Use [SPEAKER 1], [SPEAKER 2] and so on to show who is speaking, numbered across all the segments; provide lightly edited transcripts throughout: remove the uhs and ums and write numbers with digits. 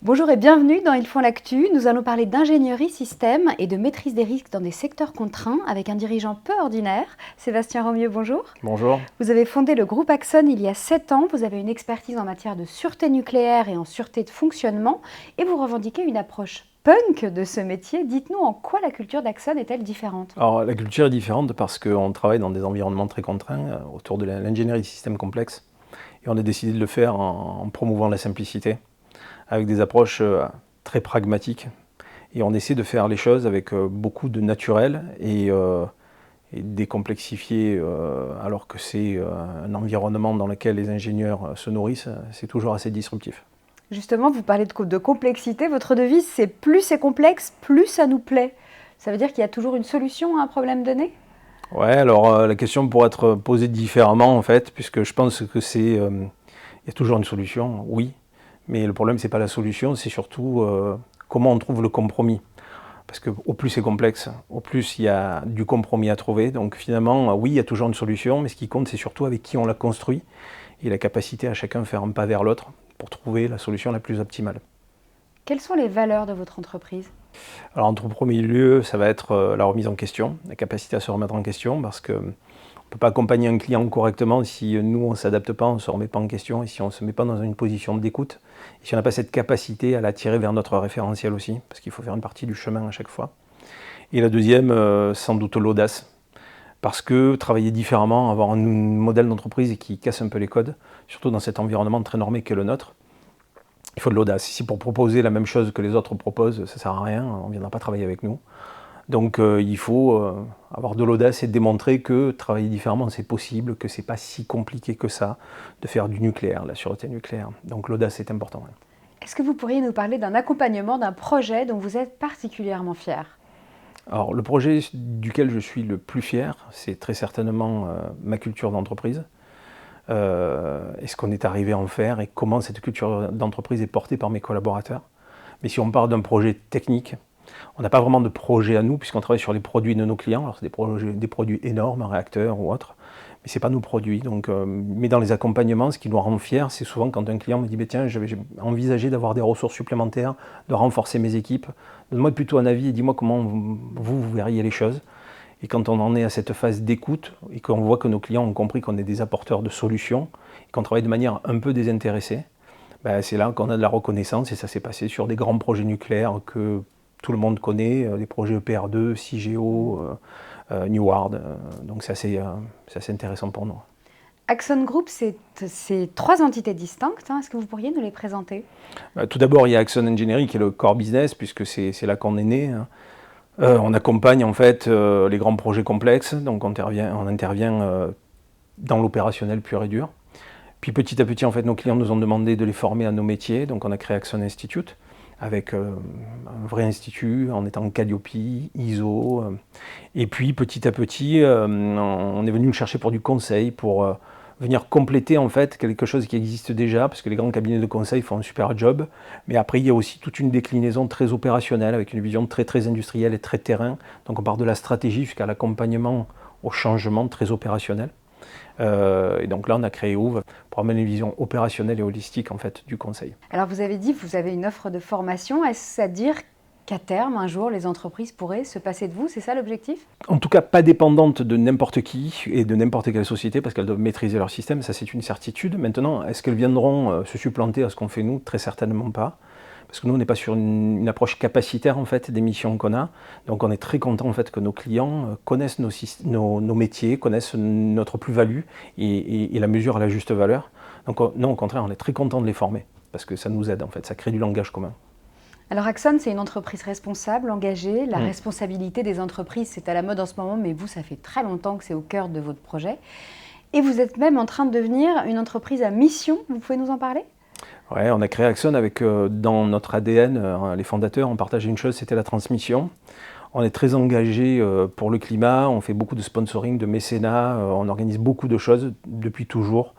[SPEAKER 1] Bonjour et bienvenue dans Ils font l'actu. Nous allons parler d'ingénierie système et de maîtrise des risques dans des secteurs contraints avec un dirigeant peu ordinaire. Sébastien Romieux, bonjour.
[SPEAKER 2] Bonjour.
[SPEAKER 1] Vous avez fondé le groupe Axon il y a 7 ans. Vous avez une expertise en matière de sûreté nucléaire et en sûreté de fonctionnement et vous revendiquez une approche punk de ce métier. Dites-nous en quoi la culture d'Axon est-elle différente?
[SPEAKER 2] Alors la culture est différente parce qu'on travaille dans des environnements très contraints autour de l'ingénierie de systèmes complexes et on a décidé de le faire en promouvant la simplicité avec des approches très pragmatiques et on essaie de faire les choses avec beaucoup de naturel et décomplexifier alors que c'est un environnement dans lequel les ingénieurs se nourrissent, c'est toujours assez disruptif.
[SPEAKER 1] Justement, vous parlez de complexité. Votre devise, c'est plus c'est complexe, plus ça nous plaît. Ça veut dire qu'il y a toujours une solution à un problème donné?
[SPEAKER 2] Ouais, alors la question pourrait être posée différemment en fait, puisque je pense que il y a toujours une solution, oui, mais le problème c'est pas la solution, c'est surtout comment on trouve le compromis. Parce que au plus c'est complexe, au plus il y a du compromis à trouver. Donc finalement, oui, il y a toujours une solution, mais ce qui compte c'est surtout avec qui on l'a construit et la capacité à chacun de faire un pas vers l'autre pour trouver la solution la plus optimale.
[SPEAKER 1] Quelles sont les valeurs de votre entreprise?
[SPEAKER 2] Alors en tout premier lieu, ça va être la remise en question, la capacité à se remettre en question, parce qu'on ne peut pas accompagner un client correctement si nous on ne s'adapte pas, on ne se remet pas en question, et si on ne se met pas dans une position d'écoute, et si on n'a pas cette capacité à l'attirer vers notre référentiel aussi, parce qu'il faut faire une partie du chemin à chaque fois. Et la deuxième, sans doute l'audace, parce que travailler différemment, avoir un modèle d'entreprise qui casse un peu les codes, surtout dans cet environnement très normé qu'est le nôtre, il faut de l'audace. Si pour proposer la même chose que les autres proposent, ça ne sert à rien, on ne viendra pas travailler avec nous. Donc il faut avoir de l'audace et démontrer que travailler différemment c'est possible, que ce n'est pas si compliqué que ça de faire du nucléaire, la sûreté nucléaire. Donc l'audace est important. Ouais.
[SPEAKER 1] Est-ce que vous pourriez nous parler d'un accompagnement, d'un projet dont vous êtes particulièrement fier?
[SPEAKER 2] Alors le projet duquel je suis le plus fier, c'est très certainement ma culture d'entreprise. Et ce qu'on est arrivé à en faire et comment cette culture d'entreprise est portée par mes collaborateurs. Mais si on parle d'un projet technique, on n'a pas vraiment de projet à nous puisqu'on travaille sur les produits de nos clients. Alors c'est des produits énormes, un réacteur ou autre, mais ce n'est pas nos produits. Donc, mais dans les accompagnements, ce qui nous rend fiers, c'est souvent quand un client me dit tiens, j'ai envisagé d'avoir des ressources supplémentaires, de renforcer mes équipes. Donne-moi plutôt un avis et dis-moi comment vous verriez les choses. Et quand on en est à cette phase d'écoute et qu'on voit que nos clients ont compris qu'on est des apporteurs de solutions et qu'on travaille de manière un peu désintéressée, ben c'est là qu'on a de la reconnaissance et ça s'est passé sur des grands projets nucléaires que tout le monde connaît, les projets EPR2, CIGEO, Neward. Donc c'est assez intéressant pour nous.
[SPEAKER 1] Axon Group, c'est 3 entités distinctes. Est-ce que vous pourriez nous les présenter?
[SPEAKER 2] Tout d'abord, il y a Axon Engineering qui est le core business puisque c'est là qu'on est né. On accompagne en fait les grands projets complexes, donc on intervient dans l'opérationnel pur et dur. Puis petit à petit, en fait, nos clients nous ont demandé de les former à nos métiers, donc on a créé Axon Institute avec un vrai institut en étant Calliope, ISO. Et puis petit à petit, on est venu nous chercher pour du conseil, pour venir compléter en fait quelque chose qui existe déjà, parce que les grands cabinets de conseil font un super job, mais après il y a aussi toute une déclinaison très opérationnelle, avec une vision très industrielle et très terrain, donc on part de la stratégie jusqu'à l'accompagnement au changement très opérationnel. Et donc là on a créé Ouv pour amener une vision opérationnelle et holistique en fait du conseil.
[SPEAKER 1] Alors vous avez dit que vous avez une offre de formation, est-ce à dire qu'à terme, un jour, les entreprises pourraient se passer de vous? C'est ça l'objectif?
[SPEAKER 2] En tout cas, pas dépendante de n'importe qui et de n'importe quelle société, parce qu'elles doivent maîtriser leur système, ça c'est une certitude. Maintenant, est-ce qu'elles viendront se supplanter à ce qu'on fait nous? Très certainement pas. Parce que nous, on n'est pas sur une approche capacitaire en fait, des missions qu'on a. Donc on est très content en fait, que nos clients connaissent nos métiers, connaissent notre plus-value et la mesurent à la juste valeur. Donc non, au contraire, on est très content de les former, parce que ça nous aide en fait, ça crée du langage commun.
[SPEAKER 1] Alors Axon, c'est une entreprise responsable, engagée. La responsabilité des entreprises, c'est à la mode en ce moment, mais vous, ça fait très longtemps que c'est au cœur de votre projet. Et vous êtes même en train de devenir une entreprise à mission. Vous pouvez nous en parler?
[SPEAKER 2] Ouais, on a créé Axon avec, dans notre ADN, les fondateurs, on partageait une chose, c'était la transmission. On est très engagé pour le climat, on fait beaucoup de sponsoring, de mécénat, on organise beaucoup de choses depuis toujours.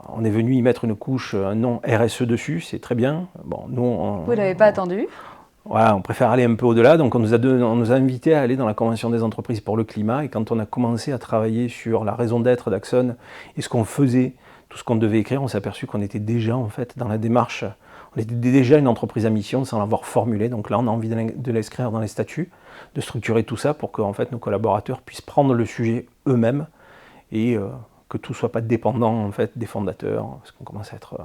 [SPEAKER 2] On est venu y mettre une couche, un nom RSE dessus, c'est très bien. Bon, nous,
[SPEAKER 1] Vous n'avez pas attendu?
[SPEAKER 2] Voilà, on préfère aller un peu au-delà, donc on nous a invités à aller dans la Convention des entreprises pour le climat, et quand on a commencé à travailler sur la raison d'être d'Axon et ce qu'on faisait, tout ce qu'on devait écrire, on s'est aperçu qu'on était déjà en fait dans la démarche, On était déjà une entreprise à mission sans l'avoir formulée. Donc là, on a envie de l'inscrire dans les statuts, de structurer tout ça pour que en fait, nos collaborateurs puissent prendre le sujet eux-mêmes et que tout ne soit pas dépendant en fait, des fondateurs, parce qu'on commence à être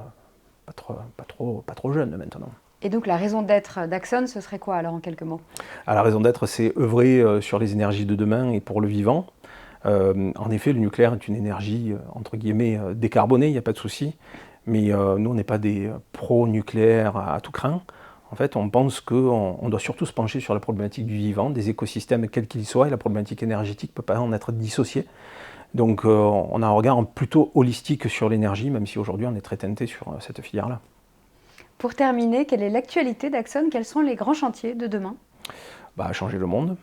[SPEAKER 2] pas trop jeune maintenant.
[SPEAKER 1] Et donc la raison d'être d'Axon, ce serait quoi alors en quelques mots?
[SPEAKER 2] La raison d'être, c'est œuvrer sur les énergies de demain et pour le vivant. En effet, le nucléaire est une énergie, entre guillemets, décarbonée, il n'y a pas de souci. Mais nous, on n'est pas des pro-nucléaires à tout craint. En fait, on pense qu'on doit surtout se pencher sur la problématique du vivant, des écosystèmes quels qu'ils soient, et la problématique énergétique ne peut pas en être dissociée. Donc on a un regard plutôt holistique sur l'énergie, même si aujourd'hui on est très teinté sur cette filière-là.
[SPEAKER 1] Pour terminer, quelle est l'actualité d'Axon? Quels sont les grands chantiers de demain?
[SPEAKER 2] Changer le monde,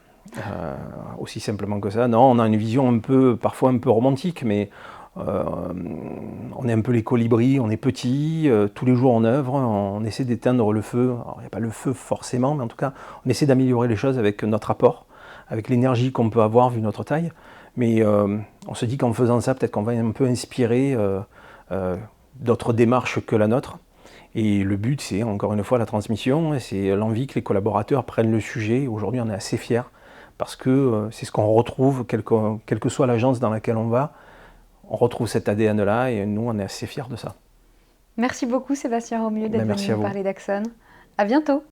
[SPEAKER 2] aussi simplement que ça. Non, on a une vision parfois un peu romantique, mais on est un peu les colibris, on est petits, tous les jours on œuvre, on essaie d'éteindre le feu. Alors il n'y a pas le feu forcément, mais en tout cas on essaie d'améliorer les choses avec notre apport, avec l'énergie qu'on peut avoir vu notre taille. Mais on se dit qu'en faisant ça, peut-être qu'on va un peu inspirer d'autres démarches que la nôtre. Et le but, c'est encore une fois la transmission, c'est l'envie que les collaborateurs prennent le sujet. Aujourd'hui, on est assez fiers parce que c'est ce qu'on retrouve, quelle que soit l'agence dans laquelle on va, on retrouve cet ADN-là et nous, on est assez fiers de ça.
[SPEAKER 1] Merci beaucoup Sébastien Romieux d'être venu nous parler d'Axon. À bientôt.